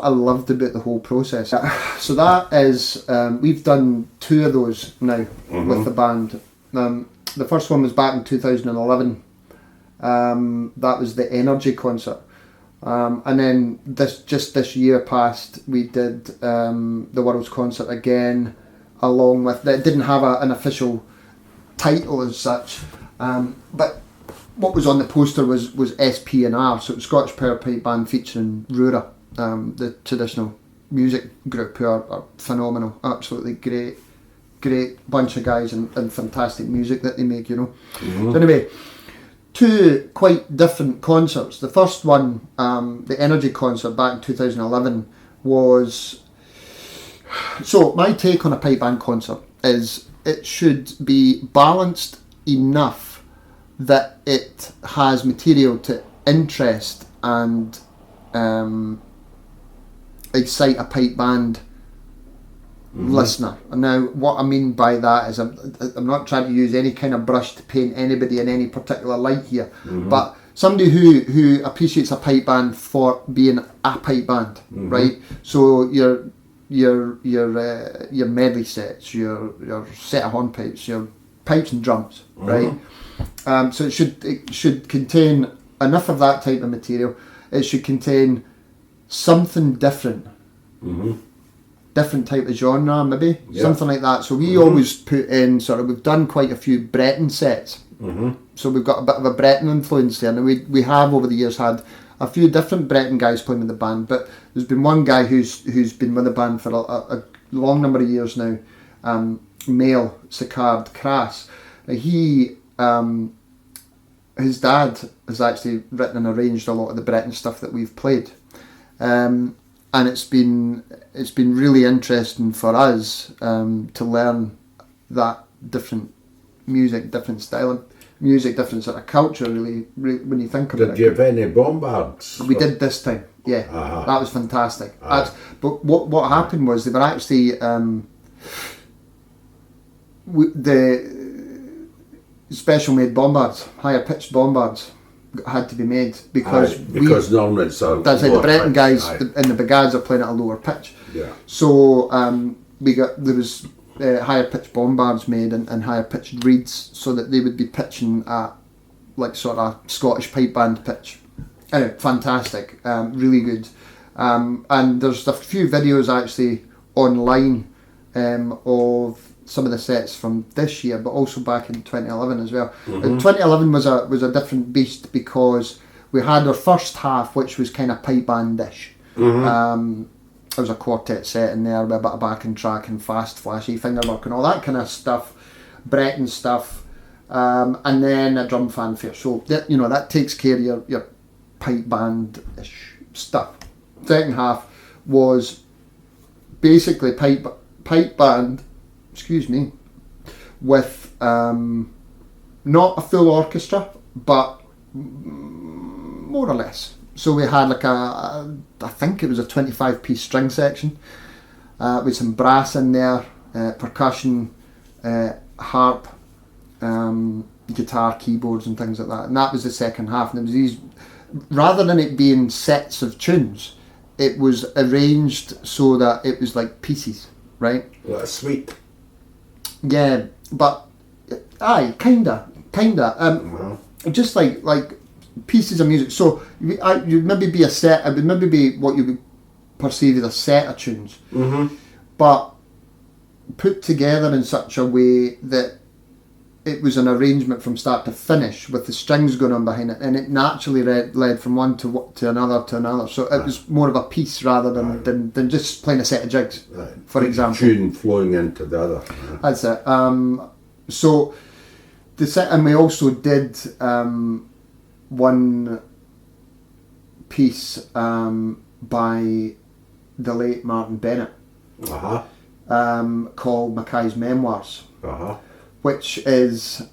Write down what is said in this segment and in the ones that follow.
what I loved about the whole process. So that is, we've done 2 of those now with the band. The first one was back in 2011. That was the Energy concert. And then this year past, we did the World's concert again, along with, it didn't have an official title as such, but what was on the poster was SP&R, so it was Scottish Power Pipe Band featuring Rura, the traditional music group, who are phenomenal, absolutely great bunch of guys, and fantastic music that they make, you know. So anyway, 2 quite different concerts. The first one, the Energy concert back in 2011, was... So my take on a pipe band concert is it should be balanced enough that it has material to interest and excite a pipe band listener. And now what I mean by that is I'm not trying to use any kind of brush to paint anybody in any particular light here, but somebody who appreciates a pipe band for being a pipe band, right? So your medley sets, your set of hornpipes, your pipes and drums, right? So it should contain enough of that type of material. It should contain something different. Different type of genre, maybe, something like that. So we always put in we've done quite a few Breton sets. So we've got a bit of a Breton influence there, and we have over the years had a few different Breton guys playing with the band, but there's been one guy who's been with the band for a long number of years now, male Sicard Crass. He his dad has actually written and arranged a lot of the Breton stuff that we've played. And it's been really interesting for us to learn that different music, different style of music, different sort of culture. Really when you think about it. Did you have any bombards? We did this time. Yeah, that was fantastic. But what happened was they were actually the special made bombards, higher pitched bombards, had to be made because normally it's a that's like the Breton guys and the Brigades are playing at a lower pitch. Yeah. So there was higher pitched bombards made and higher pitched reeds, so that they would be pitching at like sort of Scottish pipe band pitch. Anyway, fantastic, really good. And there's a few videos actually online of some of the sets from this year, but also back in 2011 as well. 2011 was a different beast because we had our first half, which was kind of pipe band-ish. There was a quartet set in there with a bit of backing track and fast, flashy fingerwork and all that kind of stuff, Breton stuff, and then a drum fanfare. So that takes care of your pipe band-ish stuff. Second half was basically pipe band. With not a full orchestra, but more or less. So we had like I think it was a 25-piece string section with some brass in there, percussion, harp, guitar, keyboards and things like that. And that was the second half. And there was these, rather than it being sets of tunes, it was arranged so that it was like pieces, right? Like a suite. Yeah, but kinda. Just like pieces of music. So you'd maybe be a set. It would maybe be what you would perceive as a set of tunes, but put together in such a way that it was an arrangement from start to finish, with the strings going on behind it, and it naturally led from one to another. So it was more of a piece rather than just playing a set of jigs, for example. Tune flowing into the other. That's it. So the set, and we also did one piece by the late Martin Bennett, called Mackay's Memoirs. Which is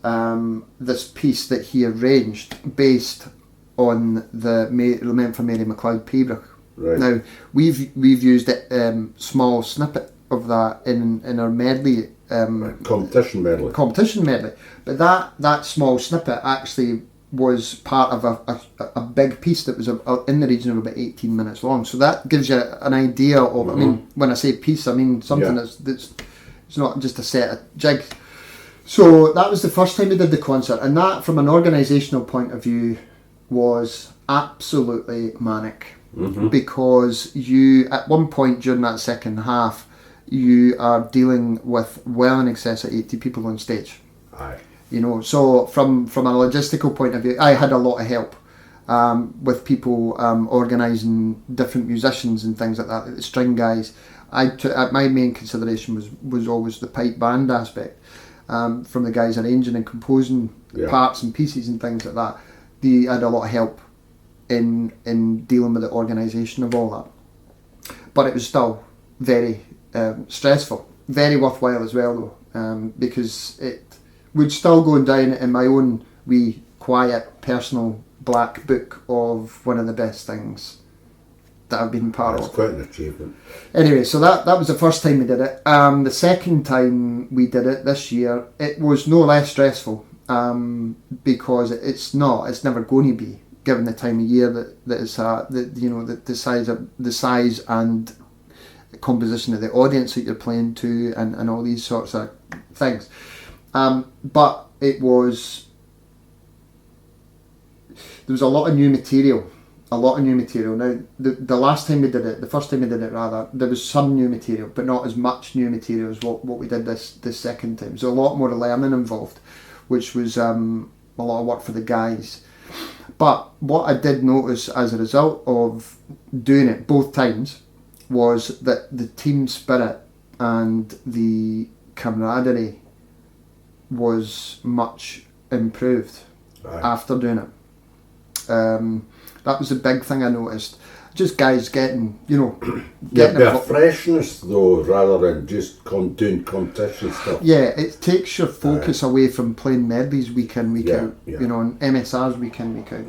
this piece that he arranged based on the Lament for Mary MacLeod Pembroke. Right. Now we've used a small snippet of that in our medley, competition medley. But that small snippet actually was part of a big piece that was in the region of about 18 minutes long. So that gives you an idea of, I mean, when I say piece, I mean something that's it's not just a set of jigs. So that was the first time we did the concert, and that, from an organisational point of view, was absolutely manic. Because you, at one point during that second half, you are dealing with well in excess of 80 people on stage. Aye. You know, so from a logistical point of view, I had a lot of help with people organising different musicians and things like that, the string guys. My main consideration was always the pipe band aspect, from the guys arranging and composing parts and pieces and things like that. I had a lot of help in dealing with the organisation of all that. But it was still very stressful, very worthwhile as well though, because it would still go down in my own wee quiet personal black book of one of the best things that I've been part That's of. quite an achievement. Anyway, so that was the first time we did it. The second time we did it this year, it was no less stressful, because it's never going to be, given the time of year that it's the size and composition of the audience that you're playing to, and all these sorts of things. But there was a lot of new material. Now, the last time we did it, the first time we did it rather, there was some new material, but not as much new material as what we did this second time. So a lot more learning involved, which was a lot of work for the guys. But what I did notice as a result of doing it both times was that the team spirit and the camaraderie was much improved after doing it. That was the big thing I noticed. Just guys getting a bit of freshness though, rather than just doing competition stuff. Yeah, it takes your focus away from playing medleys week in, week out, and MSRs week in, week out.